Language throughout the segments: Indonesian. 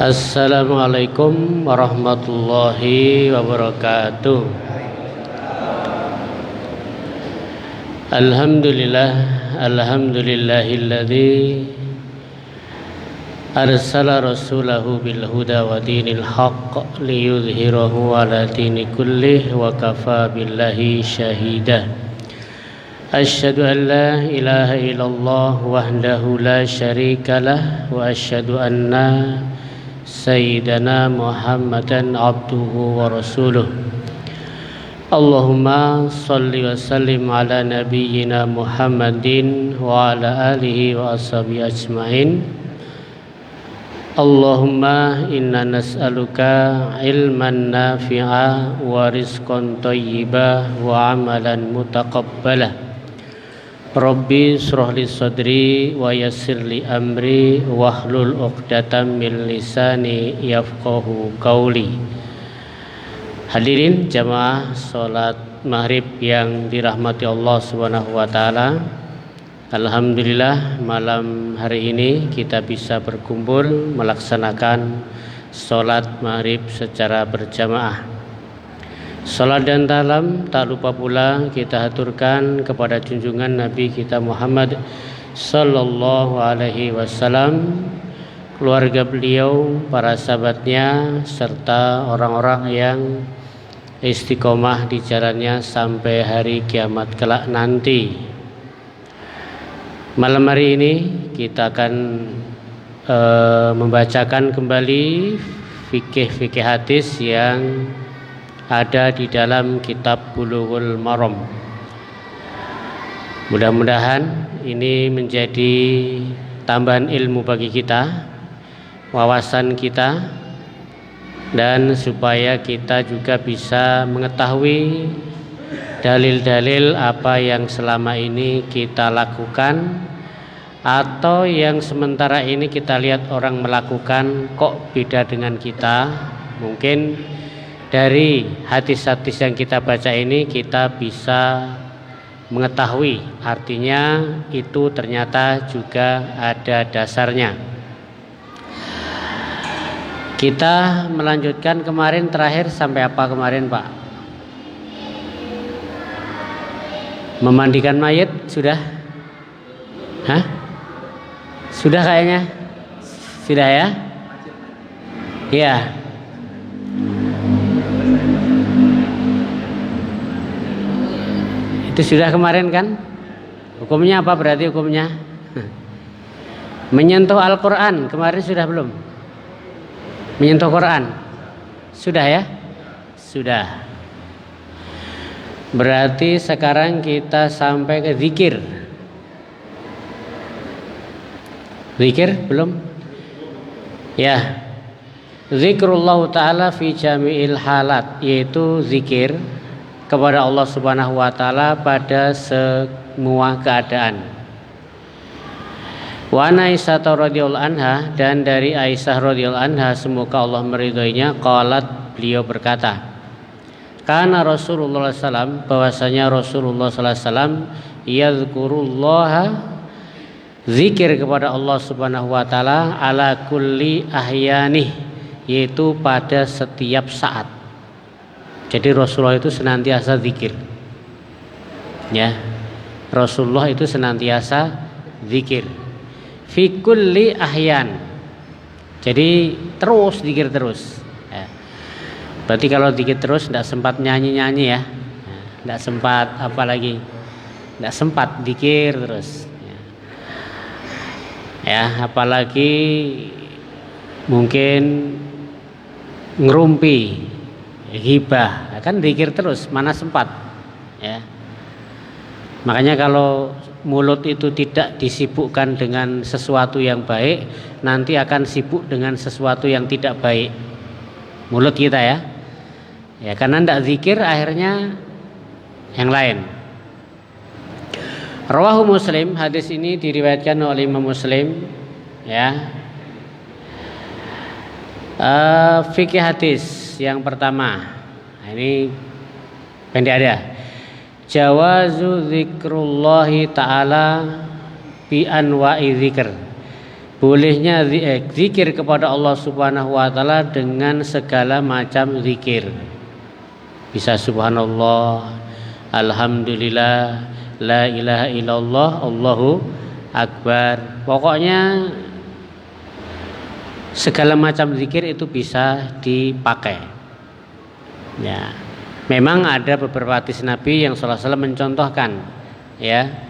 Assalamualaikum warahmatullahi wabarakatuh. Alhamdulillahilladzi arsala rasulahu bil huda wa dinil haqq liyudhhirahu ala dini kullih wa kafa billahi syahida. Asyhadu an la ilaha illallah wahdahu la syarikalah wa asyhadu anna Sayyidina Muhammadan abduhu wa rasuluh. Allahumma salli wa sallim ala nabiyyina Muhammadin wa ala alihi wa ashabihi ajma'in. Allahumma inna nas'aluka ilman nafi'a wa rizqan thayyiba wa amalan mutaqabbala. Rabbi shrah li sadri wa yassir li amri wahlul 'uqdatam min lisani yafqahu qawli. Hadirin jamaah salat maghrib yang dirahmati Allah Subhanahu wa taala. Alhamdulillah malam hari ini kita bisa berkumpul melaksanakan salat maghrib secara berjamaah. Salat dan salam tak lupa pula kita haturkan kepada junjungan Nabi kita Muhammad sallallahu alaihi wasallam, keluarga beliau, para sahabatnya, serta orang-orang yang istiqomah di jalannya sampai hari kiamat kelak nanti. Malam hari ini kita akan membacakan kembali fikih-fikih hadis yang ada di dalam kitab Bulughul Maram. Mudah-mudahan ini menjadi tambahan ilmu bagi kita, wawasan kita, dan supaya kita juga bisa mengetahui dalil-dalil apa yang selama ini kita lakukan atau yang sementara ini kita lihat orang melakukan kok beda dengan kita. Mungkin dari hadis-hadis yang kita baca ini kita bisa mengetahui artinya itu ternyata juga ada dasarnya. Kita melanjutkan kemarin, terakhir sampai apa kemarin Pak? Memandikan mayit sudah? Hah? Sudah kayaknya? Sudah ya? Iya. Itu sudah kemarin kan? Hukumnya apa berarti hukumnya? Menyentuh Al-Quran kemarin sudah belum? Menyentuh Quran sudah ya? Sudah. Berarti sekarang kita sampai ke zikir. Zikir belum? Ya. Zikrullah ta'ala fi jami'il halat, yaitu zikir kepada Allah Subhanahu wa taala pada semua keadaan. Wa Aisyah radhiyallahu anha, dan dari Aisyah radhiyallahu anha semoga Allah meridhoinya, qalat, beliau berkata, kana Rasulullah sallallahu, bahwasanya Rasulullah sallallahu alaihi wasallam yadhkurullaha, zikir kepada Allah Subhanahu wa taala, ala kulli ahyanih, yaitu pada setiap saat. Jadi Rasulullah itu senantiasa zikir. Ya. Rasulullah itu senantiasa zikir. Fi kulli ahyan. Jadi terus zikir terus. Ya. Berarti kalau zikir terus tidak sempat nyanyi-nyanyi ya. Tidak sempat apa lagi? Tidak sempat zikir terus. Ya, apalagi mungkin ngerumpi, ghibah, kan zikir terus, mana sempat ya. Makanya kalau mulut itu tidak disibukkan dengan sesuatu yang baik, nanti akan sibuk dengan sesuatu yang tidak baik mulut kita ya. Ya, karena tidak zikir akhirnya yang lain. Rawahu Muslim, hadis ini diriwayatkan oleh Imam Muslim ya. Fikih hadis yang pertama, ini pendek ada. Jawazu zikrullahi ta'ala bi anwa'i zikr, bolehnya zikir kepada Allah Subhanahu wa taala dengan segala macam zikir. Bisa subhanallah, alhamdulillah, la ilaha illallah, Allahu akbar. Pokoknya segala macam zikir itu bisa dipakai. Ya. Memang ada beberapa hadis Nabi yang sallallahu alaihi wasallam mencontohkan, ya.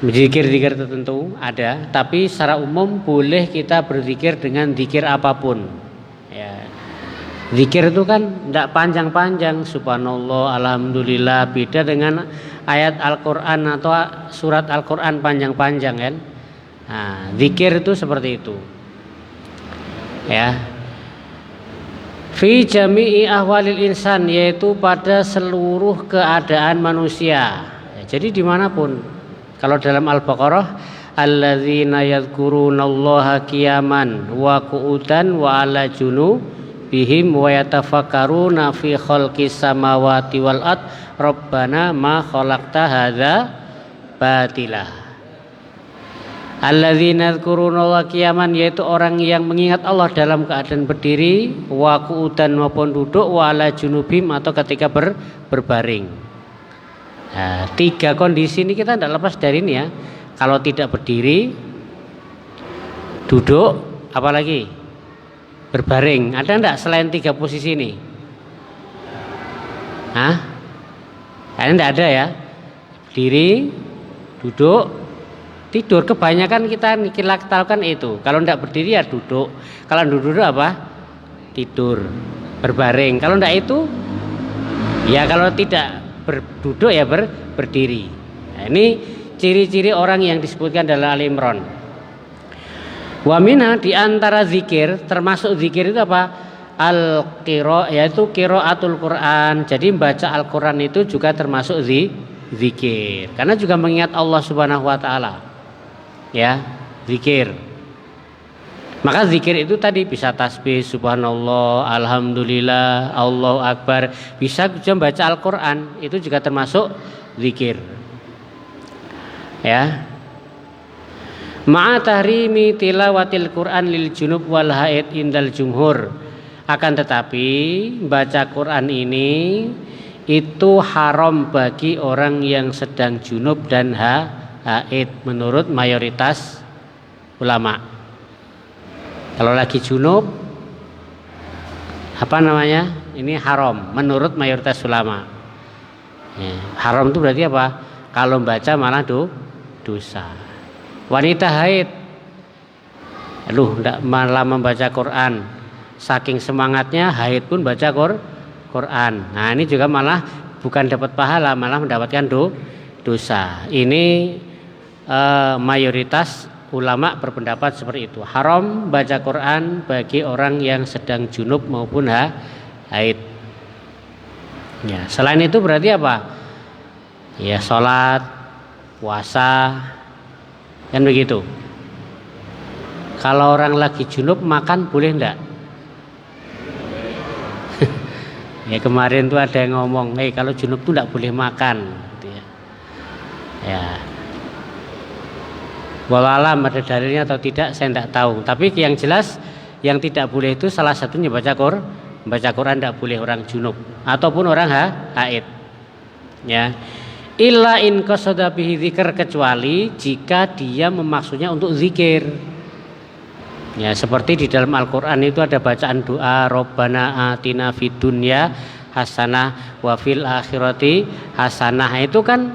Zikir-zikir tertentu ada, tapi secara umum boleh kita berzikir dengan zikir apapun. Ya. Zikir itu kan tidak panjang-panjang, subhanallah, alhamdulillah, beda dengan ayat Al-Quran atau surat Al-Quran panjang-panjang kan. Nah, zikir itu seperti itu. Ya. Fi jami'i ahwalil insan, yaitu pada seluruh keadaan manusia. Ya, jadi dimanapun. Kalau dalam Al-Baqarah, alladzina yadhkurunallaha qiyaman wa qu'udan wa ala junubihim wa yatafakkaruna fi khalqis samawati wal ard rabbana ma khalaqta hadza batila. Alladzina yadhkurunallaha qiyaman, yaitu orang yang mengingat Allah dalam keadaan berdiri, wa qu'udan maupun duduk, wa ala junubihim atau ketika berbaring. Nah, 3 kondisi ini kita tidak lepas dari ini ya. Kalau tidak berdiri, duduk, apalagi berbaring. Ada enggak selain 3 posisi ini? Hah? Ada enggak ada ya? Berdiri, duduk, tidur. Kebanyakan kita lakukan itu. Kalau enggak berdiri ya duduk. Kalau duduk apa? Tidur. Berbaring. Kalau enggak itu, ya kalau tidak berduduk ya berdiri. Nah, ini ciri-ciri orang yang disebutkan dalam Al-Imran. Wa minha, di antara zikir, termasuk zikir itu apa? Al-qira, yaitu qiraatul Quran. Jadi membaca Al-Quran itu juga termasuk zikir. Karena juga mengingat Allah Subhanahu wa taala. Ya, zikir. Maka zikir itu tadi bisa tasbih, subhanallah, alhamdulillah, Allahu akbar. Bisa juga baca Al-Quran, itu juga termasuk zikir. Ya. Ma'a tahrimi tilawatil Quran lil junub wal haid indal jumhur. Akan tetapi baca Quran ini itu haram bagi orang yang sedang junub dan haid menurut mayoritas ulama. Kalau lagi junub, apa namanya? Ini haram menurut mayoritas ulama. Ya, haram itu berarti apa? Kalau membaca malah dosa. Wanita haid, tidak malah membaca Quran. Saking semangatnya haid pun baca Quran. Nah, ini juga malah bukan dapat pahala, malah mendapatkan dosa. Ini mayoritas ulama berpendapat seperti itu. Haram baca Quran bagi orang yang sedang junub maupun haid. Ya, selain itu berarti apa? Ya, sholat, puasa, kan begitu. Kalau orang lagi junub makan boleh enggak? Ya, kemarin tuh ada yang ngomong, kalau junub tuh enggak boleh makan. Gitu ya. Ya. Wallahualam ada dalilnya atau tidak saya tidak tahu. Tapi yang jelas yang tidak boleh itu salah satunya baca Quran tidak boleh orang junub ataupun orang haid. Ya. Illa in qasada bihi dzikr, kecuali jika dia memaksudnya untuk zikir. Ya, seperti di dalam Al-Qur'an itu ada bacaan doa Rabbana atina fid dunya hasanah wa fil akhirati hasanah. Itu kan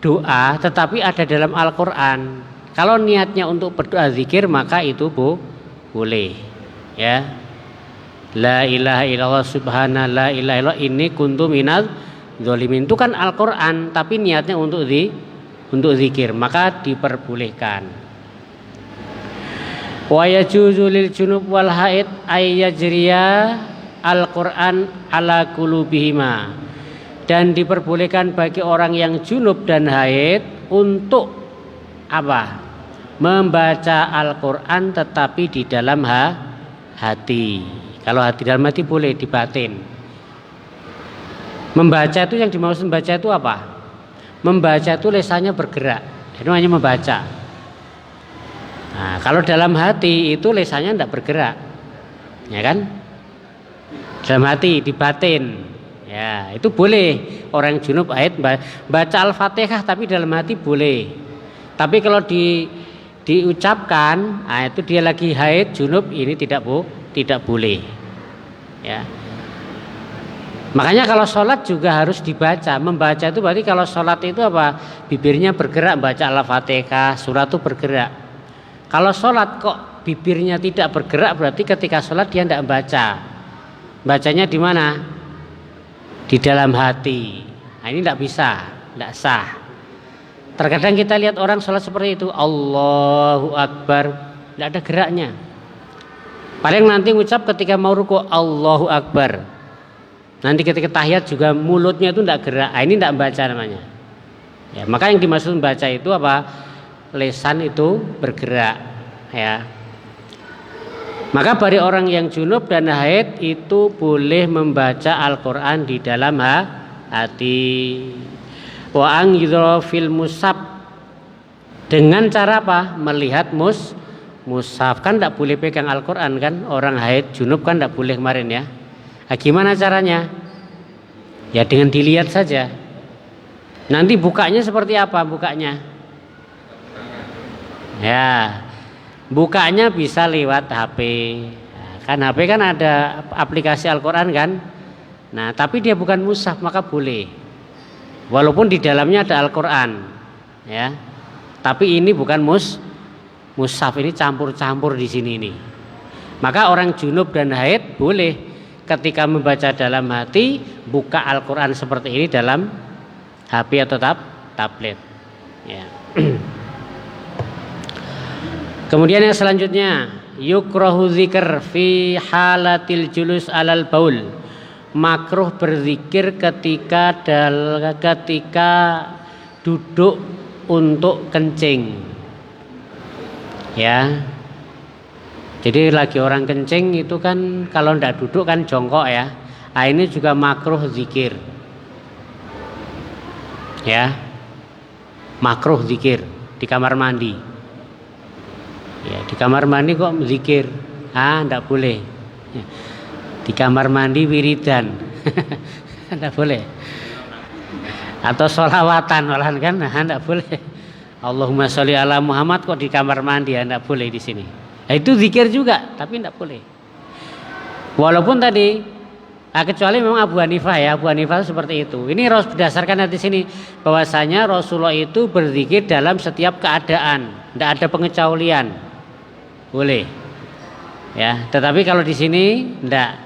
doa tetapi ada dalam Al-Qur'an. Kalau niatnya untuk berdoa zikir maka itu boleh. Ya. La ilaha illallah subhana la ilaha illallah inni kuntu minadz dzalimin. Itu kan Al-Qur'an tapi niatnya untuk zikir, maka diperbolehkan. Wa yajuzu lil junub wal haid ay yajriya Al-Qur'an ala qulubihima. Dan diperbolehkan bagi orang yang junub dan haid untuk apa? Membaca Al-Quran tetapi di dalam hati. Kalau hati dalam hati boleh, di batin. Membaca itu yang dimaksud membaca itu apa? Membaca itu lisannya bergerak. Itu hanya membaca. Nah, kalau dalam hati itu lisannya tidak bergerak, ya kan? Dalam hati, di batin, ya itu boleh. Orang junub haid baca Al-Fatihah tapi dalam hati boleh. Tapi kalau diucapkan, nah itu dia lagi haid junub, ini tidak boleh. Ya. Makanya kalau sholat juga harus dibaca. Membaca itu berarti kalau sholat itu apa? Bibirnya bergerak baca Al-Fatihah, surat itu bergerak. Kalau sholat kok bibirnya tidak bergerak berarti ketika sholat dia tidak baca. Bacanya di mana? Di dalam hati. Nah, ini tidak bisa, tidak sah. Terkadang kita lihat orang sholat seperti itu, Allahu Akbar, tidak ada geraknya. Paling nanti ngucap ketika mau ruku Allahu Akbar. Nanti ketika tahiyat juga mulutnya itu tidak gerak. Nah, ini tidak baca namanya. Ya, maka yang dimaksud baca itu apa? Lisan itu bergerak, ya. Maka bagi orang yang junub dan haid itu boleh membaca Al-Quran di dalam hati. Wa angidro fil mushaf, dengan cara apa? Melihat mushaf. Kan tidak boleh pegang Al-Quran kan? Orang haid junub kan tidak boleh kemarin ya. Nah, gimana caranya? Ya dengan dilihat saja. Nanti bukanya seperti apa bukanya? Ya, bukanya bisa lewat HP. Kan HP kan ada aplikasi Al-Quran kan. Nah, tapi dia bukan mushaf maka boleh. Walaupun di dalamnya ada Al-Quran, ya. Tapi ini bukan mushaf, ini campur-campur di sini ini. Maka orang junub dan haid boleh ketika membaca dalam hati buka Al-Quran seperti ini dalam HP atau tablet. Ya. Kemudian yang selanjutnya, yukrahu dzikr fi halatil julus alal baul. Makruh berzikir ketika duduk untuk kencing. Ya. Jadi lagi orang kencing itu kan kalau tidak duduk kan jongkok ya. Nah, ini juga makruh zikir. Ya. Makruh zikir di kamar mandi. Ya, di kamar mandi kok zikir? Enggak boleh. Ya. Di kamar mandi wiridan. Enggak boleh. Atau sholawatan malahan kan? Enggak boleh. Allahumma sholli ala Muhammad kok di kamar mandi? Enggak boleh di sini. Nah, itu zikir juga, tapi enggak boleh. Walaupun tadi kecuali memang Abu Hanifah ya, Abu Hanifah seperti itu. Ini berdasarkan di sini bahwasanya Rasulullah itu berzikir dalam setiap keadaan, tidak ada pengecualian. Boleh. Ya, tetapi kalau di sini enggak.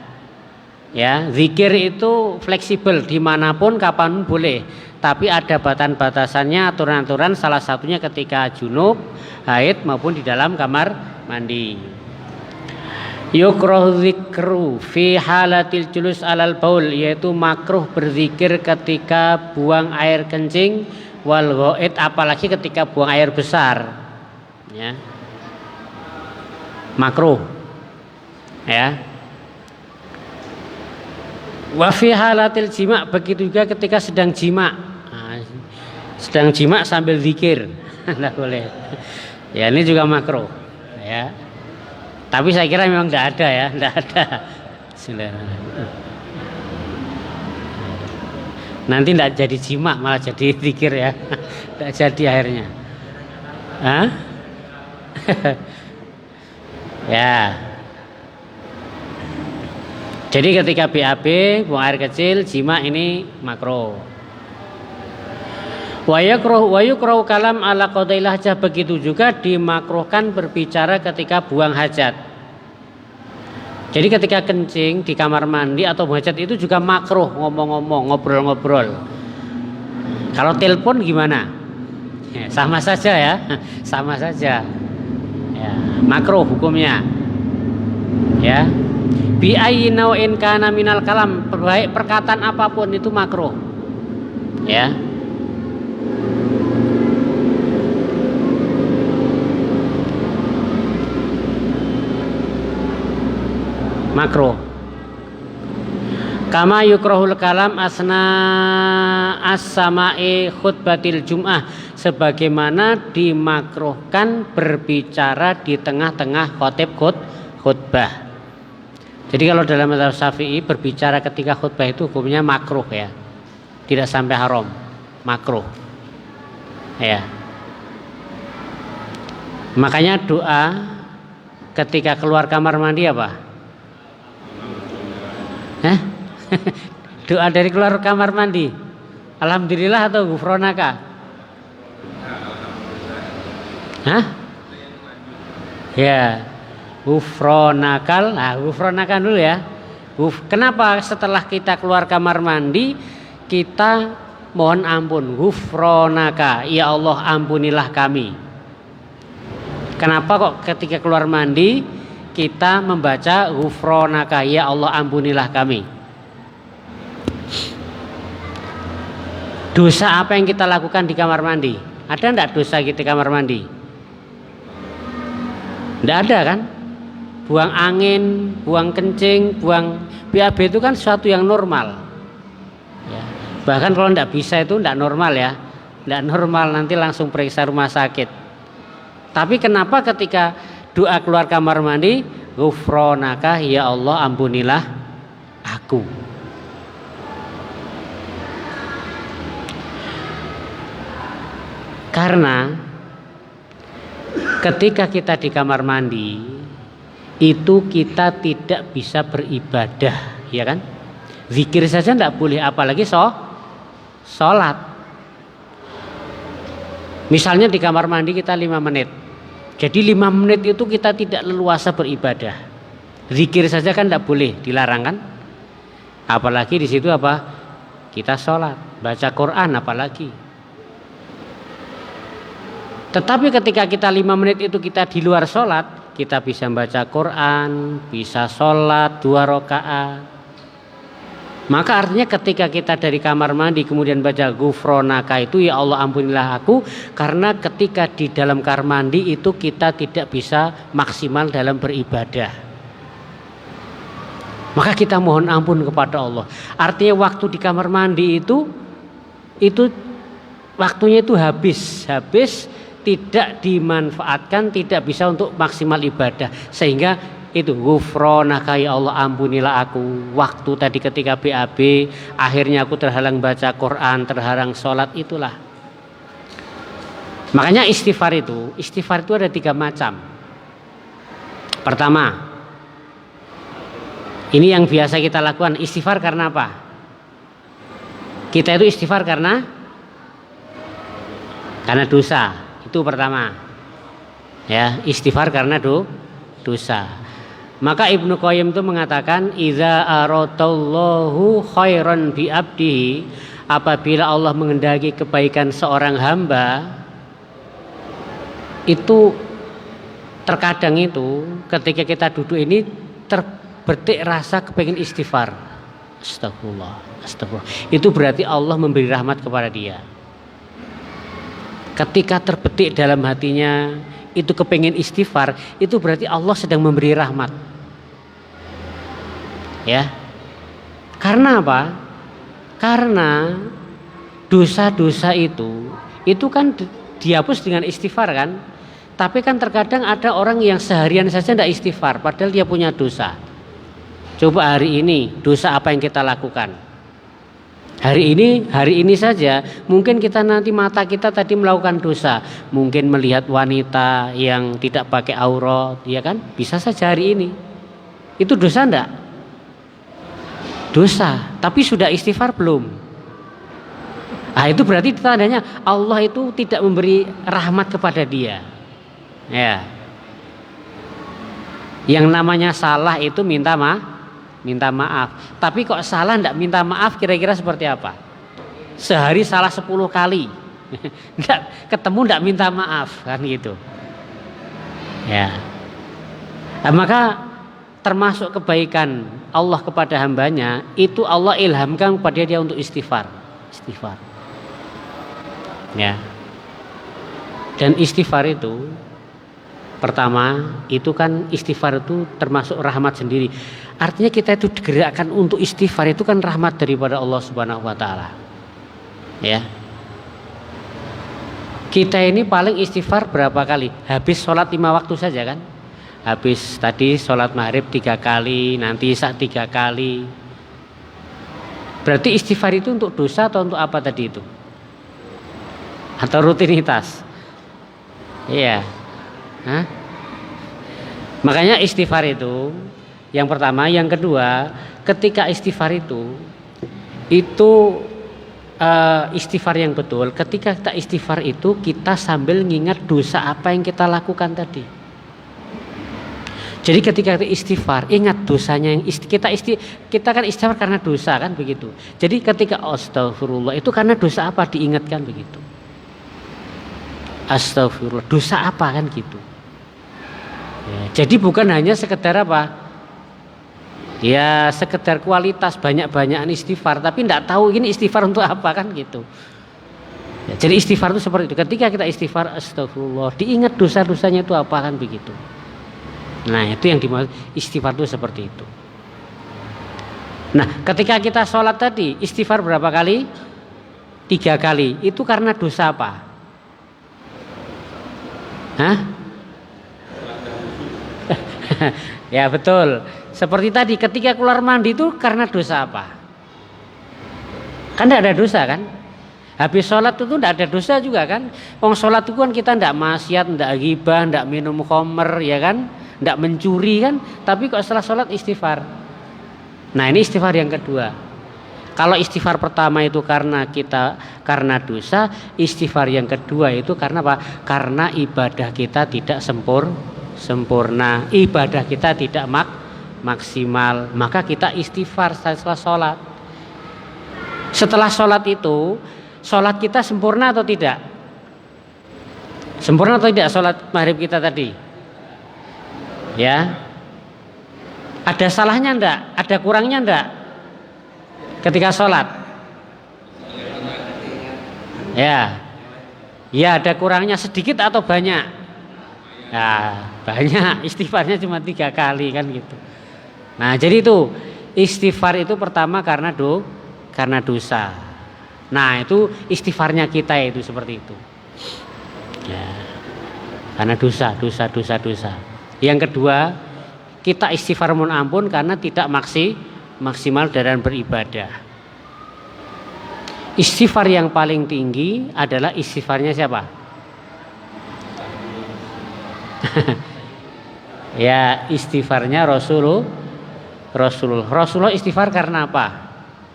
Ya, zikir itu fleksibel dimanapun kapan boleh. Tapi ada batasan-batasannya, aturan-aturan, salah satunya ketika junub, haid maupun di dalam kamar mandi. Yukrahu dzikru fi halatil julus alal baul, yaitu makruh berzikir ketika buang air kencing wal ghaid, apalagi ketika buang air besar. Ya. Makruh. Ya. Wa fi halatil jima', begitu juga ketika sedang jima'. Nah, sedang jima' sambil zikir. Enggak boleh. Ya, ini juga makruh. Ya. Tapi saya kira memang tidak ada ya, tidak ada. Nanti tidak jadi jima' malah jadi zikir ya. Tidak jadi akhirnya. Hah? Ya. Jadi ketika BAB, buang air kecil, jima' ini makruh. Wa yukrahu kalam ala qadail hajah, begitu juga dimakruhkan berbicara ketika buang hajat. Jadi ketika kencing di kamar mandi atau buang hajat itu juga makruh ngomong-ngomong, ngobrol-ngobrol. Kalau telepon gimana? Ya, sama saja ya, sama saja. Ya, makruh hukumnya. Ya. Bi ayyi naw'in kana minal kalam, baik perkataan apapun itu makruh. Ya. Makruh. Kama yukrahul kalam asna as-sama'i khutbatil jum'ah, sebagaimana dimakruhkan berbicara di tengah-tengah khutbah. Jadi kalau dalam mazhab Syafi'i berbicara ketika khutbah itu hukumnya makruh ya. Tidak sampai haram, makruh. Ya. Makanya doa ketika keluar kamar mandi apa? Hah? Doa dari keluar kamar mandi. Alhamdulillah atau ghufronaka? Hah? Ya. Ghufronakal. Nah, ghufronakan dulu ya. Kenapa setelah kita keluar kamar mandi kita mohon ampun? Ghufronaka, ya Allah ampunilah kami. Kenapa kok ketika keluar mandi kita membaca ghufronaka, ya Allah ampunilah kami? Dosa apa yang kita lakukan di kamar mandi? Ada enggak dosa kita di kamar mandi? Enggak ada kan? Buang angin, buang kencing, buang BAB itu kan sesuatu yang normal ya. Bahkan kalau enggak bisa itu enggak normal ya. Enggak normal, nanti langsung periksa rumah sakit. Tapi kenapa ketika doa keluar kamar mandi, ghufronaka, ya Allah ampunilah aku? Karena ketika kita di kamar mandi itu kita tidak bisa beribadah, ya kan? Zikir saja tidak boleh, apalagi sholat. Misalnya di kamar mandi kita 5 menit. Jadi 5 menit itu kita tidak leluasa beribadah. Zikir saja kan tidak boleh, dilarang kan? Apalagi di situ apa? Kita sholat, baca Quran apalagi. Tetapi ketika kita 5 menit itu kita di luar sholat, kita bisa membaca Quran, bisa sholat 2 rakaat. Maka artinya ketika kita dari kamar mandi kemudian baca ghufronaka itu, ya Allah ampunilah aku, karena ketika di dalam kamar mandi itu kita tidak bisa maksimal dalam beribadah. Maka kita mohon ampun kepada Allah. Artinya waktu di kamar mandi itu waktunya itu habis tidak dimanfaatkan, tidak bisa untuk maksimal ibadah, sehingga itu ghufronaka, ya Allah ampunilah aku. Waktu tadi ketika BAB akhirnya aku terhalang baca Quran, terhalang sholat, itulah. Makanya istighfar itu ada 3 macam. Pertama, ini yang biasa kita lakukan, istighfar karena apa? Kita itu istighfar karena dosa. Itu pertama ya, istighfar karena dosa. Maka Ibnu Qayyim itu mengatakan, idza aradallahu khairan bi abdihi, apabila Allah menghendaki kebaikan seorang hamba, itu terkadang itu ketika kita duduk ini terbetik rasa kepingin istighfar. Astagfirullah. Itu berarti Allah memberi rahmat kepada dia. Ketika terbetik dalam hatinya itu kepingin istighfar, itu berarti Allah sedang memberi rahmat. Ya. Karena apa? Karena dosa-dosa itu kan dihapus dengan istighfar kan? Tapi kan terkadang ada orang yang seharian saja tidak istighfar padahal dia punya dosa. Coba hari ini dosa apa yang kita lakukan? Hari ini saja mungkin kita nanti mata kita tadi melakukan dosa, mungkin melihat wanita yang tidak pakai aurat, ya kan? Bisa saja hari ini. Itu dosa enggak? Dosa, tapi sudah istighfar belum? Ah, itu berarti tandanya Allah itu tidak memberi rahmat kepada dia. Ya. Yang namanya salah itu minta maaf. Tapi kok salah enggak minta maaf, kira-kira seperti apa? Sehari salah 10 kali. Enggak ketemu enggak minta maaf kan gitu. Ya. Nah, maka termasuk kebaikan Allah kepada hambanya itu Allah ilhamkan kepada dia untuk istighfar. Ya. Dan istighfar itu Pertama, itu kan istighfar itu termasuk rahmat sendiri. Artinya kita itu digerakkan untuk istighfar, itu kan rahmat daripada Allah Subhanahu wa taala. Ya. Kita ini paling istighfar berapa kali? Habis sholat 5 waktu saja kan? Habis tadi sholat maghrib 3 kali, nanti isya 3 kali. Berarti istighfar itu untuk dosa atau untuk apa tadi itu? Atau rutinitas? Iya. Hah? Makanya istighfar itu yang pertama, yang kedua, ketika istighfar itu istighfar yang betul. Ketika kita istighfar itu kita sambil ngingat dosa apa yang kita lakukan tadi. Jadi ketika kita istighfar, ingat dosanya yang kita kan istighfar karena dosa kan begitu. Jadi ketika astagfirullah itu karena dosa apa diingatkan begitu. Astagfirullah, dosa apa kan gitu. Ya, jadi bukan hanya sekedar apa? Ya sekedar kualitas banyak-banyakan istighfar, tapi tidak tahu ini istighfar untuk apa kan gitu. Ya, jadi istighfar itu seperti itu. Ketika kita istighfar astagfirullah, diingat dosa-dosanya itu apa kan begitu. Nah itu yang dimaksud istighfar itu seperti itu. Nah ketika kita sholat tadi istighfar berapa kali? 3 kali. Itu karena dosa apa? Hah? Ya betul. Seperti tadi ketika keluar mandi itu karena dosa apa? Kan tidak ada dosa kan? Habis sholat itu tidak ada dosa juga kan? Wong sholat itu kan kita tidak maksiat, tidak ghibah, tidak minum khamr ya kan? Tidak mencuri kan? Tapi kok setelah sholat istighfar. Nah ini istighfar yang kedua. Kalau istighfar pertama itu karena dosa, istighfar yang kedua itu karena apa? Karena ibadah kita tidak sempurna, ibadah kita tidak maksimal, maka kita istighfar setelah sholat. Setelah sholat itu, sholat kita sempurna atau tidak? Sempurna atau tidak sholat maghrib kita tadi? Ya, ada salahnya enggak? Ada kurangnya enggak? Ketika sholat? Ya, ada kurangnya sedikit atau banyak? Ya, banyak. Istighfarnya cuma 3 kali kan gitu. Nah jadi itu istighfar itu pertama karena dosa. Nah itu istighfarnya kita itu seperti itu. Ya, karena dosa. Yang kedua kita istighfar mohon ampun karena tidak maksimal dalam beribadah. Istighfar yang paling tinggi adalah istighfarnya siapa? Ya istighfarnya Rasulullah istighfar karena apa?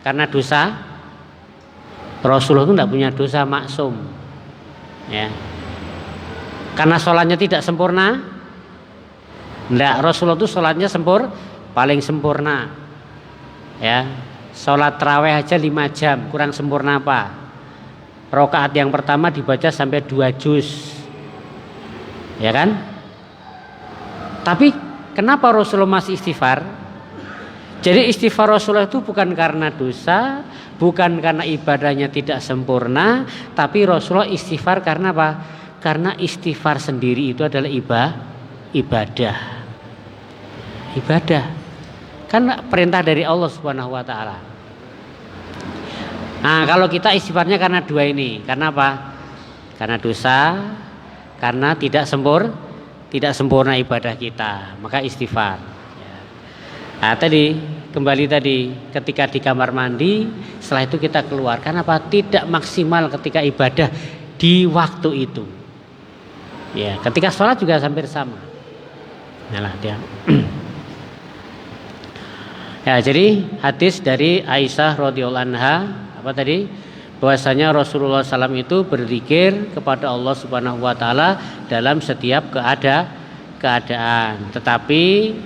Karena dosa. Rasulullah itu tidak punya dosa, maksum. Ya. Karena sholatnya tidak sempurna. Tidak, Rasulullah itu sholatnya paling sempurna. Ya, sholat tarawih aja 5 jam, kurang sempurna apa? Rakaat yang pertama dibaca sampai 2 juz. Ya kan? Tapi kenapa Rasulullah masih istighfar? Jadi istighfar Rasulullah itu bukan karena dosa, bukan karena ibadahnya tidak sempurna, tapi Rasulullah istighfar karena apa? Karena istighfar sendiri itu adalah ibadah. Kan perintah dari Allah Subhanahu wa taala. Nah, kalau kita istighfarnya karena dua ini, karena apa? Karena dosa, karena tidak sempurna ibadah kita, maka istighfar. Nah, kembali tadi ketika di kamar mandi, setelah itu kita keluar. Karena apa? Tidak maksimal ketika ibadah di waktu itu. Ya, ketika sholat juga hampir sama. Nah, dia. Ya, jadi hadis dari Aisyah radhiyallahu anha apa tadi? Bahwasanya Rasulullah SAW itu berzikir kepada Allah Subhanahu wa taala dalam setiap keadaan. Tetapi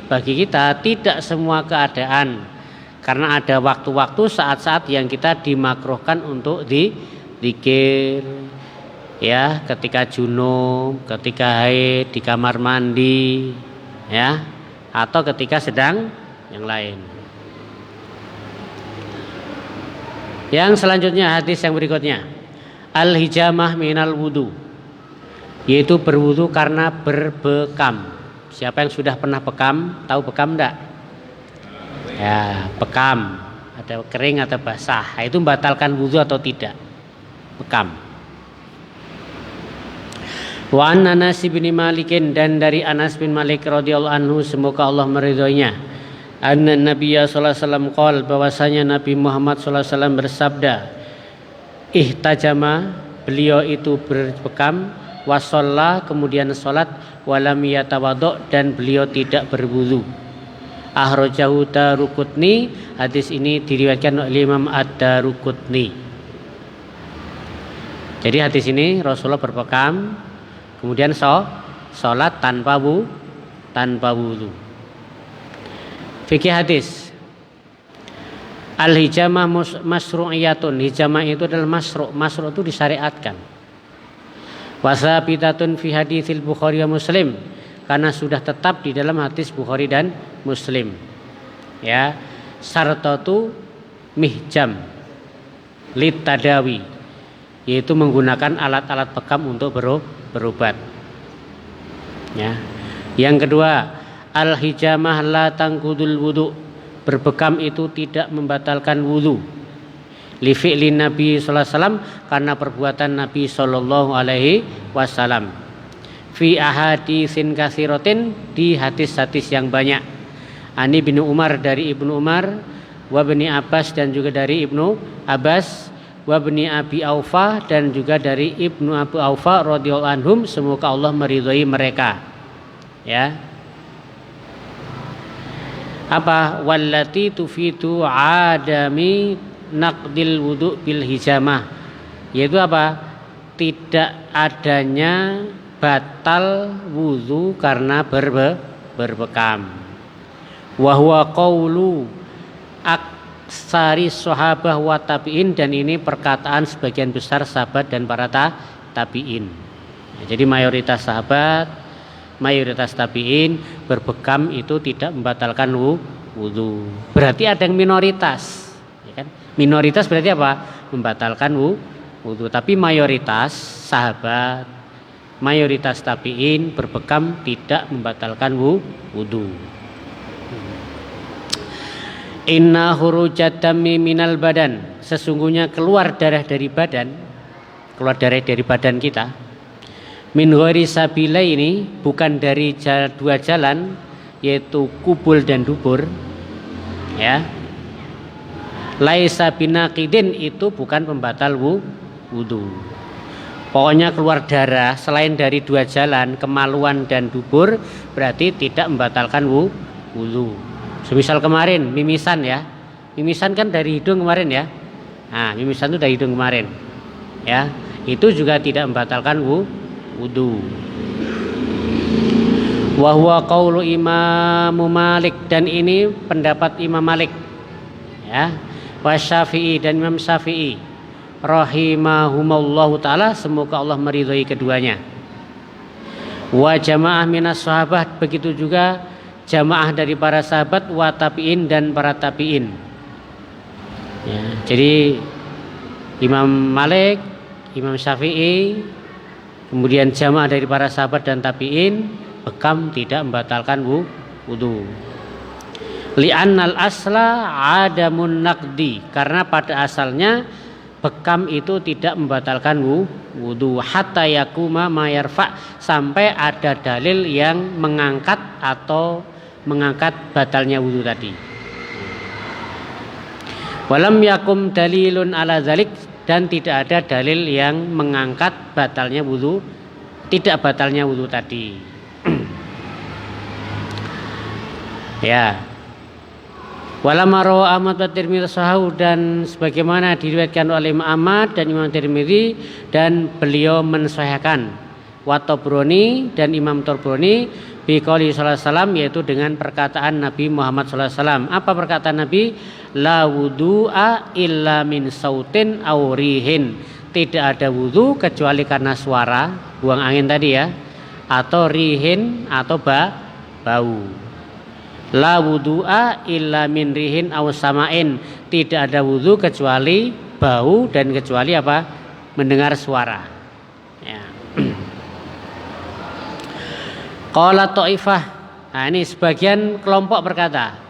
bagi kita tidak semua keadaan. Karena ada waktu-waktu saat-saat yang kita dimakruhkan untuk zikir. Ya, ketika junub, ketika haid, di kamar mandi, ya, atau ketika sedang yang lain. Yang selanjutnya hadis yang berikutnya, al-hijamah minal wudu. yaitu berwudu karena berbekam. Siapa yang sudah pernah bekam, tahu bekam enggak? Ya, bekam, ada kering atau basah. Itu membatalkan wudu atau tidak? Bekam. Wa an Anas bin Malikin, dan dari Anas bin Malik radhiyallahu anhu, semoga Allah meridhoinya, anna Nabiyya sallallahu alaihi wasallam qol, bahwasanya Nabi Muhammad sallallahu alaihi wasallam bersabda, ihtajama, beliau itu berbekam, wasalla, kemudian salat, walam yatawaddo, dan beliau tidak berwudu. Akhrajahu Daruqutni, hadis ini diriwayatkan oleh Imam Ad-Daruqutni. Jadi hadis ini Rasulullah berbekam, kemudian salat tanpa wudu. Fikih hadis. Al-hijamah masru'iyatun. Hijamah itu adalah masru'. Masru' itu disyariatkan. Wasabitatun fi haditsil Bukhari wa Muslim, karena sudah tetap di dalam hadis Bukhari dan Muslim. Ya, syartatu mihjam litadawi, yaitu menggunakan alat-alat bekam untuk berobat. Ya. Yang kedua, al-hijamah la tangkudul wudu, berbekam itu tidak membatalkan wudu. Li fi'lin Nabi sallallahu alaihi wasallam, karena perbuatan Nabi sallallahu alaihi wasallam. Fi ahaditsin katsiratin, di hadis-hadis yang banyak. Ani bin Umar, dari Ibnu Umar, wa bani Abbas, dan juga dari Ibnu Abbas, wa bani Abi Aufa, dan juga dari Ibnu Abu Aufa radhiyallahu anhum, semoga Allah meridhai mereka. Ya. Apa? Wallati tufitu adami naqdil wudu bil hijamah, yaitu apa? Tidak adanya batal wudu karena berbekam. Wa huwa qaulu aksari sahabah wa tabi'in, dan ini perkataan sebagian besar sahabat dan para tabi'in. Jadi mayoritas sahabat, mayoritas tabi'in berbekam itu tidak membatalkan wudu. Berarti ada yang minoritas, ya kan? Minoritas berarti apa? Membatalkan wudu. Tapi mayoritas sahabat, mayoritas tabi'in berbekam tidak membatalkan wudu. Inna hurujat dami minal badan, sesungguhnya keluar darah dari badan, keluar darah dari badan kita, min ghairi sabila, ini bukan dari dua jalan, yaitu kubul dan dubur. Ya, laisa binaqidin, itu bukan pembatal wudu. Pokoknya keluar darah selain dari dua jalan, kemaluan dan dubur, berarti tidak membatalkan wudu. Semisal kemarin mimisan, ya, mimisan kan dari hidung kemarin, ya. Nah, mimisan itu dari hidung kemarin, ya, itu juga tidak membatalkan wudu. Wa huwa qaulu Imam Malik, dan ini pendapat Imam Malik, ya, wa Syafi'i, dan Imam Syafi'i rahimahumallahu taala, semoga Allah meridhai keduanya. Wa jamaah minas sahabah, begitu juga jamaah dari para sahabat, wa tabi'in, dan para tabi'in. Ya, jadi Imam Malik, Imam Syafi'i, kemudian jamaah dari para sahabat dan tabi'in, bekam tidak membatalkan wudu. Li'annal asla adamun naqdi, karena pada asalnya bekam itu tidak membatalkan wudu. Hatta yakuma mayarfa, sampai ada dalil yang mengangkat atau mengangkat batalnya wudu tadi. Walam yakum dalilun ala zalik, dan tidak ada dalil yang mengangkat batalnya wudu, tidak batalnya wudu tadi. Ya. Walamma rawa Ahmad wa Tirmidzi sahahu, dan sebagaimana diriwayatkan oleh Imam Ahmad dan Imam Tirmidzi, dan beliau mensahihkan, wa Tabrani, dan Imam Tabrani, bi qouli sallallahu alaihi wasallam, yaitu dengan perkataan Nabi Muhammad sallallahu alaihi wasallam. Apa perkataan Nabi? La wudu'a illa min sautin aw rihin, tidak ada wudu kecuali karena suara, buang angin tadi, ya, atau rihin, atau bau. La wudu'a illa min rihin aw sama'in, tidak ada wudu kecuali bau dan kecuali apa? Mendengar suara. Ya. Qala ta'ifah. Nah, ini sebagian kelompok berkata,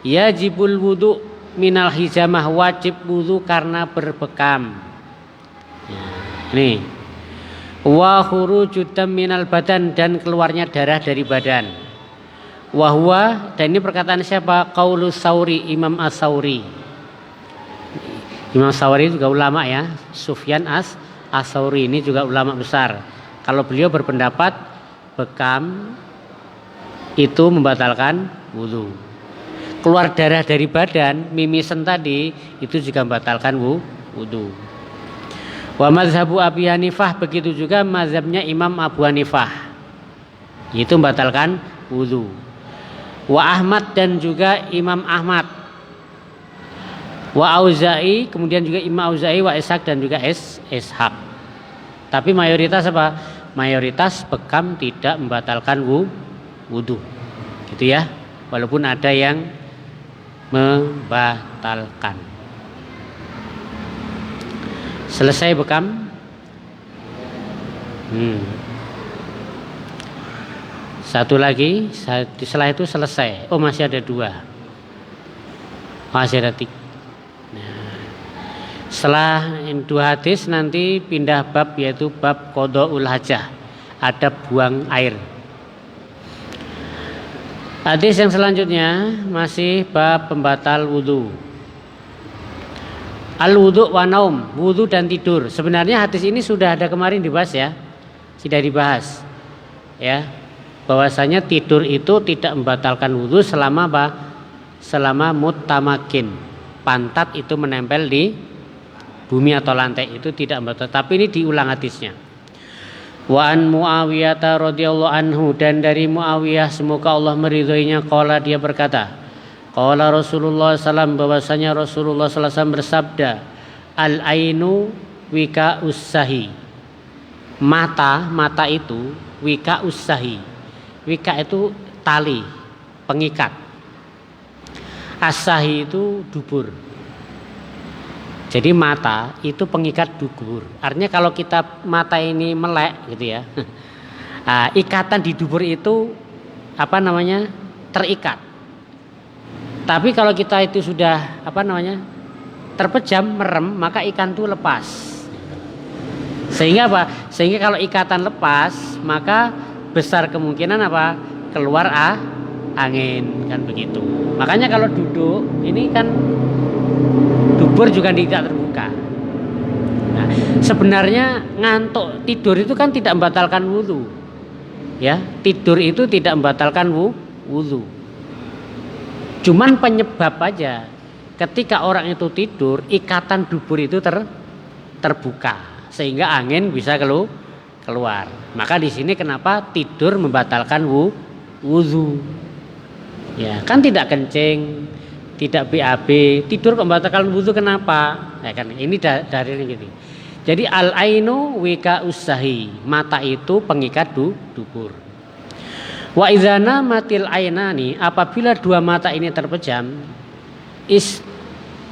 yajibul wudu minal hijamah, wajib wudu karena berbekam. Ini wa khurujud dam minal badan, dan keluarnya darah dari badan. Wa huwa, dan ini perkataan siapa? Qaulus Sauri, Imam As-Sauri. Imam Sauri juga ulama ya. Sufyan As-Sauri ini juga ulama besar. Kalau beliau berpendapat bekam itu membatalkan wudu. Keluar darah dari badan, mimisen tadi, itu juga membatalkan wudu. Wa mazhabu Abi Hanifah, begitu juga mazhabnya Imam Abu Hanifah, itu membatalkan wudu. Wa Ahmad, dan juga Imam Ahmad. Wa Auza'i, kemudian juga Imam Auza'i, wa Ishaq, dan juga Ishaq. Tapi mayoritas apa? Mayoritas bekam tidak membatalkan wudu. Gitu ya. Walaupun ada yang membatalkan. Selesai bekam. Satu lagi, setelah itu selesai. Oh, masih ada dua. Masih ada tiga. Nah, setelah dua hadis nanti pindah bab, yaitu bab qada'ul hajah, adab buang air. Hadis yang selanjutnya masih bab pembatal wudu. Al-wudu wa naum, wudu dan tidur. Sebenarnya hadis ini sudah ada kemarin dibahas ya. Sudah dibahas. Ya. Bahwasanya tidur itu tidak membatalkan wudu selama apa? Selama muttamakin. Pantat itu menempel di bumi atau lantai, itu tidak membatalkan. Tapi ini diulang hadisnya. Wa an Muawiyah radhiyallahu anhu, dan dari Muawiyah semoga Allah meridhoinya, qala, dia berkata, qala Rasulullah sallallahu, bahwasanya Rasulullah sallallahu alaihi wasallam bersabda, al ainu wika ussahi, mata itu wika ussahi, wika itu tali pengikat, as-sahi itu dubur. Jadi mata itu pengikat dubur. Artinya kalau kita mata ini melek gitu ya, ikatan di dubur itu apa namanya, terikat. Tapi kalau kita itu sudah apa namanya, terpejam, merem, maka ikan itu lepas. Sehingga apa? Sehingga kalau ikatan lepas, maka besar kemungkinan apa? Keluar angin, kan begitu. Makanya kalau duduk ini kan dubur juga tidak terbuka. Nah, sebenarnya ngantuk tidur itu kan tidak membatalkan wudu. Ya, tidur itu tidak membatalkan wudu. Cuman penyebab aja. Ketika orang itu tidur, ikatan dubur itu terbuka sehingga angin bisa keluar. Maka di sini kenapa tidur membatalkan wudu? Ya, kan tidak kencing, tidak BAB, tidur membatalkan wudu, kenapa? Ya kan ini dari gitu. Jadi al ainu wika ussahi, mata itu pengikat dubur. Wa idzana matil ainani, apabila dua mata ini terpejam,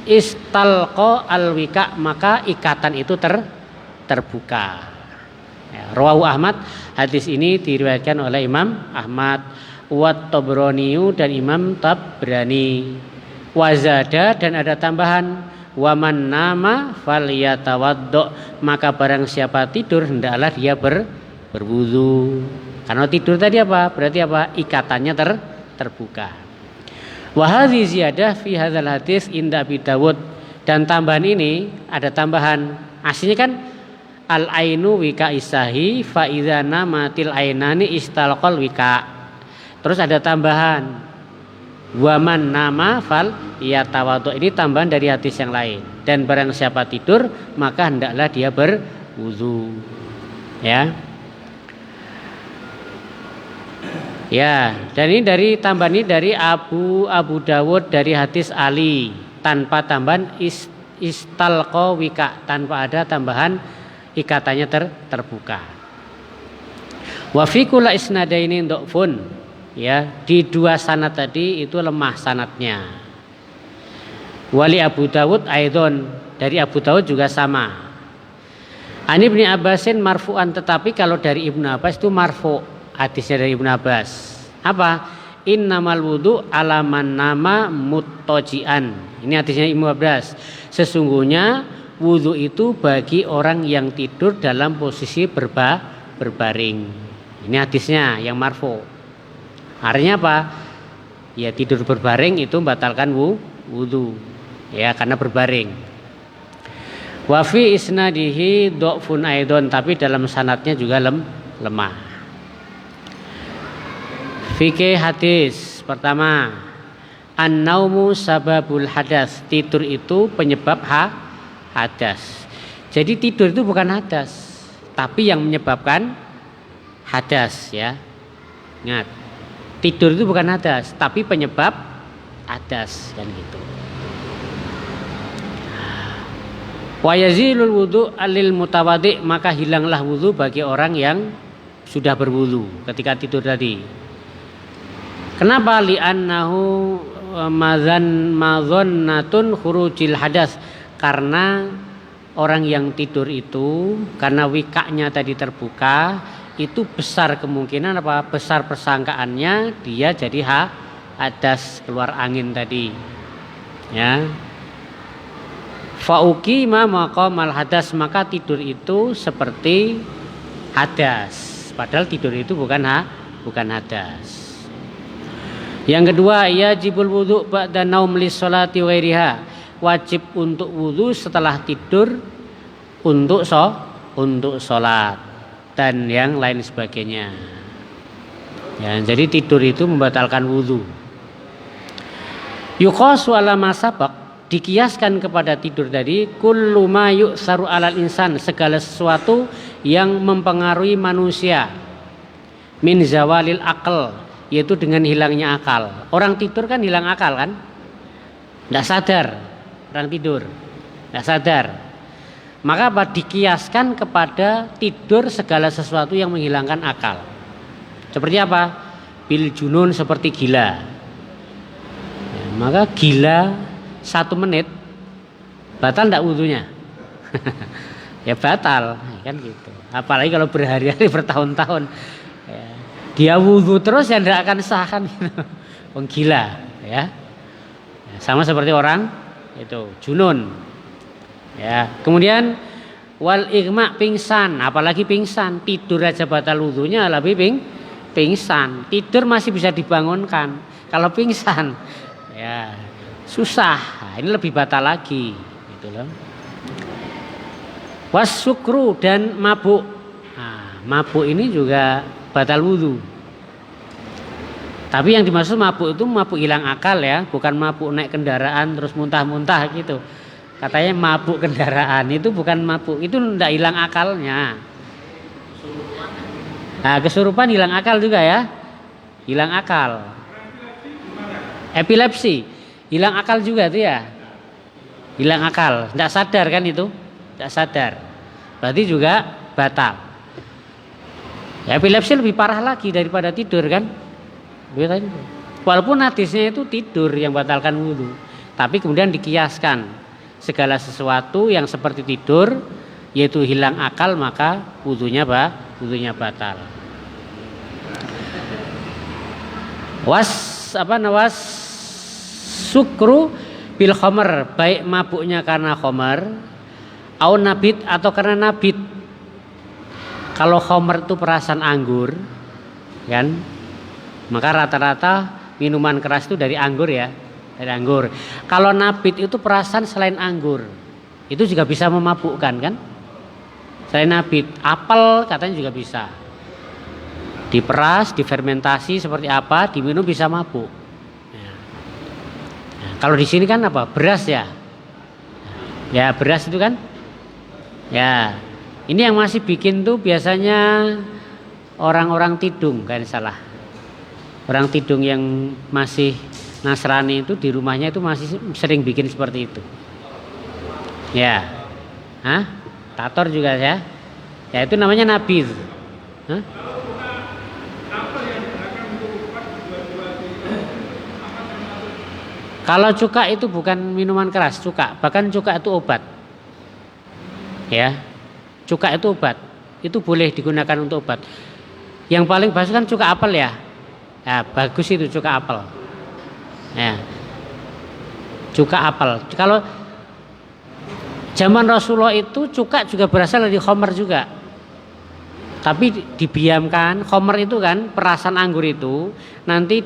istalqa al wika, maka ikatan itu terbuka. Ya, rawahu Ahmad, hadis ini diriwayatkan oleh Imam Ahmad, wa Tabrani, dan Imam Tabrani. Wazada, dan ada tambahan, waman nama falyatawaddo, maka barang siapa tidur hendaklah dia berwudu. Karena tidur tadi apa? Berarti apa? Ikatannya terbuka. Wa hadzi ziyadah fi hadzal hadis inda Abi Dawud, dan tambahan ini ada tambahan. Aslinya kan al ainu wika isahi fa idza namatil ainani istalqal wika. Terus ada tambahan waman nama fal yatawaddo, ini tambahan dari hadis yang lain. Dan barang siapa tidur maka hendaklah dia berwudu. Ya. Ya, dan ini dari tambahan ini dari Abu Dawud dari hadis Ali tanpa tambahan istalqa wika, tanpa ada tambahan ikatannya terbuka. Wa fi kulli isnadaini dhafun, ya, di dua sanad tadi itu lemah sanadnya. Wali Abu Dawud aidon, dari Abu Dawud juga sama. Ani Ibnu Abbasin marfu'an, tetapi kalau dari Ibnu Abbas itu marfu'. hadisnya dari Ibnu Abbas. Apa? Innamal wudu alaman nama muttajian. Ini hadisnya Ibnu Abbas. Sesungguhnya wudu itu bagi orang yang tidur dalam posisi berbaring. Ini hadisnya yang marfu. Artinya apa? Ya tidur berbaring itu membatalkan wudu. Ya karena berbaring. Wa fi isnadihi dha'fun aidon, tapi dalam sanadnya juga lemah. Fikih hadis pertama, an-naumu sababul hadas, tidur itu penyebab hadas. Jadi tidur itu bukan hadas, tapi yang menyebabkan hadas ya. Ingat, tidur itu bukan hadas, tapi penyebab hadas kan gitu. Wa yazilul wudu alil mutawaddi, maka hilanglah wudu bagi orang yang sudah berwudu ketika tidur tadi. Kenapa? Li'annahu madzannatun khurujil hadas, karena orang yang tidur itu karena wikaknya tadi terbuka, itu besar kemungkinan apa? Besar persangkaannya dia jadi hadas, keluar angin tadi. Ya. Fa'uqima maqamal hadas, maka tidur itu seperti hadas, padahal tidur itu bukan hadas. Yang kedua, yajibul wudu ba'da naum lis sholati ghairiha, wajib untuk wudu setelah tidur untuk sholat dan yang lain sebagainya. Ya, jadi tidur itu membatalkan wudu. Yuqasu ala ma sabaq, dikiaskan kepada tidur tadi, kullu ma yu'saru alal insan, segala sesuatu yang mempengaruhi manusia, min zawalil aql, yaitu dengan hilangnya akal. Orang tidur kan hilang akal kan, tidak sadar. Orang tidur tidak sadar, maka apa? Dikiaskan kepada tidur segala sesuatu yang menghilangkan akal. Seperti apa? Bil junun, seperti gila ya, maka gila 1 menit batal tidak wudunya? Ya batal kan gitu. Apalagi kalau berhari-hari, bertahun-tahun ya, dia wudu terus ya tidak akan sah kan gitu. Wong gila ya. Sama seperti orang itu junun ya. Kemudian wal igma, pingsan, apalagi pingsan. Tidur aja batal wudunya, lebih pingsan. Tidur masih bisa dibangunkan, kalau pingsan ya susah. Nah, ini lebih batal lagi gitu loh. Wasukru, dan mabuk. Nah, mabuk ini juga batal wudu. Tapi yang dimaksud mabuk itu mabuk hilang akal ya, bukan mabuk naik kendaraan terus muntah-muntah gitu. Katanya mabuk kendaraan itu bukan mabuk, itu tidak hilang akalnya. Nah, kesurupan hilang akal juga ya, hilang akal. Epilepsi hilang akal juga itu ya, hilang akal, tidak sadar kan itu, tidak sadar, berarti juga batal. Ya, epilepsi lebih parah lagi daripada tidur kan. Walaupun hadisnya itu tidur yang batalkan wudu, tapi kemudian dikiaskan segala sesuatu yang seperti tidur, yaitu hilang akal, maka wudunya batal. Was sukru bil khamr, baik mabuknya karena khamr, au nabit, atau karena nabit. Kalau khamr itu perasan anggur kan, maka rata-rata minuman keras itu dari anggur ya, dari anggur. Kalau nabit itu perasan selain anggur, itu juga bisa memabukkan kan. Selain nabit, apel katanya juga bisa diperas, difermentasi seperti apa, diminum bisa mabuk. Kalau di sini kan apa? Beras ya. Ya, beras itu kan. Ya. Ini yang masih bikin tuh biasanya orang-orang Tidung kan, salah. Orang Tidung yang masih Nasrani itu di rumahnya itu masih sering bikin seperti itu. Ya. Hah? Tator juga ya. Ya, itu namanya nabidh. Hah? Kalau cuka itu bukan minuman keras, cuka. Bahkan cuka itu obat. Ya. Cuka itu obat. Itu boleh digunakan untuk obat. Yang paling bagus kan cuka apel ya. Ya, bagus itu cuka apel. Ya. Cuka apel. Kalau zaman Rasulullah itu cuka juga berasal dari khomer juga. Tapi dibiamkan, khomer itu kan perasan anggur itu nanti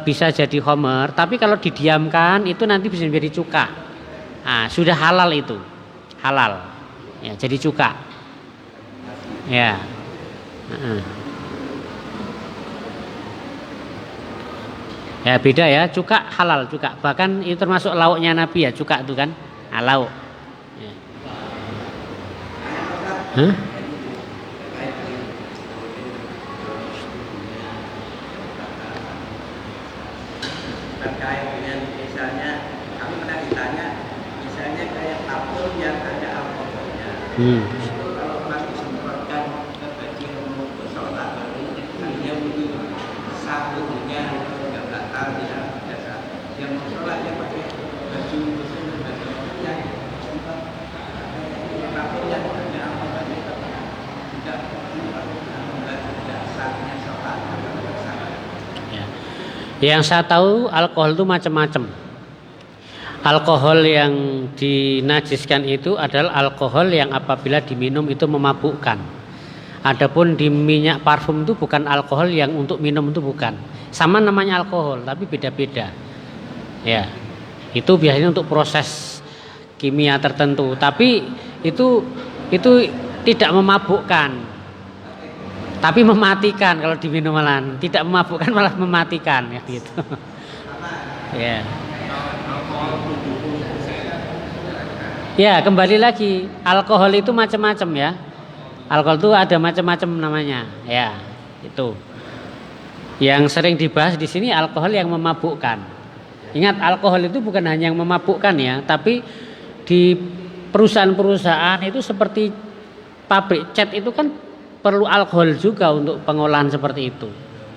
bisa jadi khomer. Tapi kalau didiamkan itu nanti bisa menjadi cuka. Nah, sudah halal itu, halal. Ya, jadi cuka. Ya. Ya beda ya, cuka halal cuka. Bahkan itu termasuk lauknya Nabi ya, cuka itu kan. Nah, lauk. Ya. Hah? Terkait dengan misalnya kami pernah ditanya misalnya kayak tabung yang ada alkoholnya. Kalau orang disemprotkan ke kecil untuk sholat dia butuh sabunnya nggak batal dia biasa. Yang mau sholat dia pakai baju khusus baju yang tabung yang ada alkoholnya tidak dasarnya sholat. Yang saya tahu alkohol itu macam-macam. Alkohol yang dinajiskan itu adalah alkohol yang apabila diminum itu memabukkan. Adapun di minyak parfum itu bukan alkohol yang untuk minum, itu bukan. Sama namanya alkohol tapi beda-beda. Ya. Itu biasanya untuk proses kimia tertentu, tapi itu tidak memabukkan. Tapi mematikan kalau diminum malah tidak memabukkan malah mematikan ya gitu. Ya. Ya, kembali lagi alkohol itu macam-macam ya. Alkohol itu ada macam-macam namanya. Ya, itu. Yang sering dibahas di sini alkohol yang memabukkan. Ingat alkohol itu bukan hanya yang memabukkan ya, tapi di perusahaan-perusahaan itu seperti pabrik cat itu kan perlu alkohol juga untuk pengolahan seperti itu.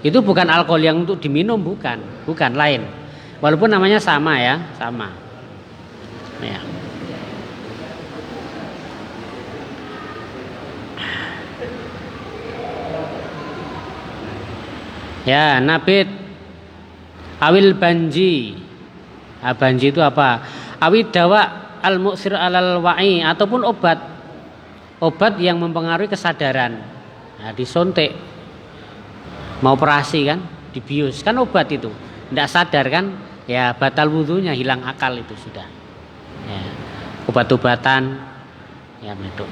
Itu bukan alkohol yang untuk diminum, bukan lain. Walaupun namanya sama ya, sama. Ya. Ya, nabit awil banji. Banji itu apa? Awid dawa al-mu'sir alal wa'i ataupun obat yang mempengaruhi kesadaran. Nah, disuntik mau operasi kan, dibius kan obat itu, tidak sadar kan, ya batal wudhunya, hilang akal itu sudah. Ya, obat-obatan, ya itu.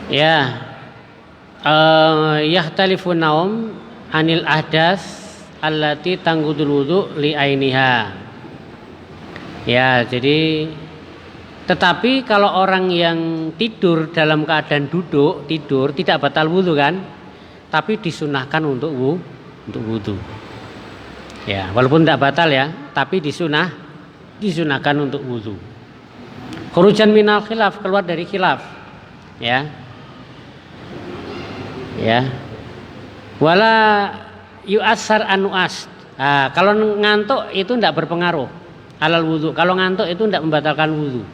Ya. Yahtalifun naum anil ahdas allati tanggudul wudu li ainiha. Ya, jadi tetapi kalau orang yang tidur dalam keadaan tidur tidak batal wudu kan, tapi disunahkan untuk wudu. Ya, walaupun tidak batal ya, tapi disunahkan untuk wudu. Khurujan minal khilaf, keluar dari khilaf. Ya. Ya, wala yu'assar anu'as. Nah, kalau ngantuk itu tidak berpengaruh alal wudu. Kalau ngantuk itu tidak membatalkan wudu.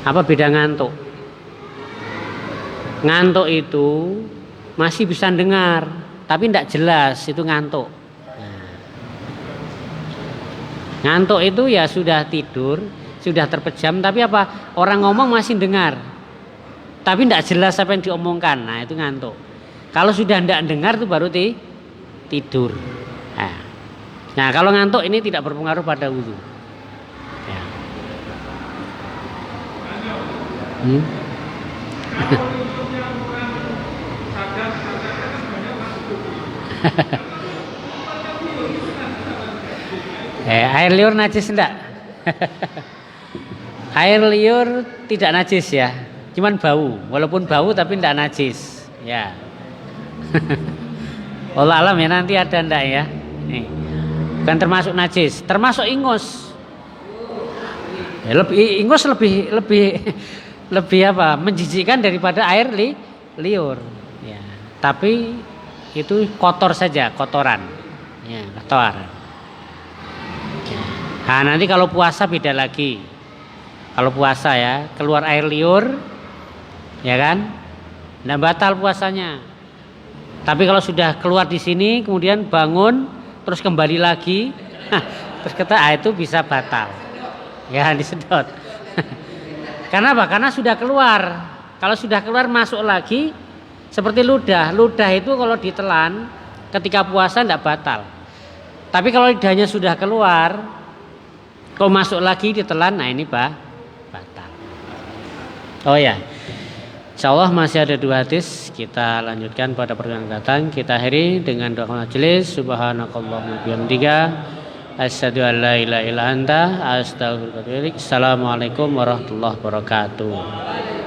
Apa beda ngantuk? Ngantuk itu masih bisa dengar, tapi tidak jelas itu ngantuk. Nah, ngantuk itu ya sudah tidur, sudah terpejam, tapi apa? Orang ngomong masih dengar. Tapi tidak jelas apa yang diomongkan. Nah, itu ngantuk. Kalau sudah tidak dengar itu baru tidur. Nah, kalau ngantuk ini tidak berpengaruh pada wudu. Ya. Air liur najis enggak? Air liur tidak najis ya. Cuman bau, walaupun bau tapi tidak najis, ya. Allah alam ya, nanti ada ndak ya. Nih, bukan termasuk najis, termasuk ingus. Ya, ingus lebih apa? Menjijikkan daripada air liur. Ya. tapi itu kotor saja, kotoran. Ya, kotor. Nah, nanti kalau puasa beda lagi. Kalau puasa ya, keluar air liur, ya kan? Nggak batal puasanya. Tapi kalau sudah keluar di sini, kemudian bangun, terus kembali lagi, terus kata itu bisa batal. Ya, disedot. Karena apa? Karena sudah keluar. Kalau sudah keluar masuk lagi, seperti ludah. Ludah itu kalau ditelan, ketika puasa tidak batal. Tapi kalau lidahnya sudah keluar, kalau masuk lagi ditelan, nah ini batal. Oh ya, insyaallah masih ada 2 hadis. Kita lanjutkan pada pertemuan datang. Kita akhiri dengan doa majelis. Subhanakallahumma bihamdika asyhadu an la ilaha illa anta astaghfiruka wa atubu ilaik. Assalamualaikum warahmatullahi wabarakatuh.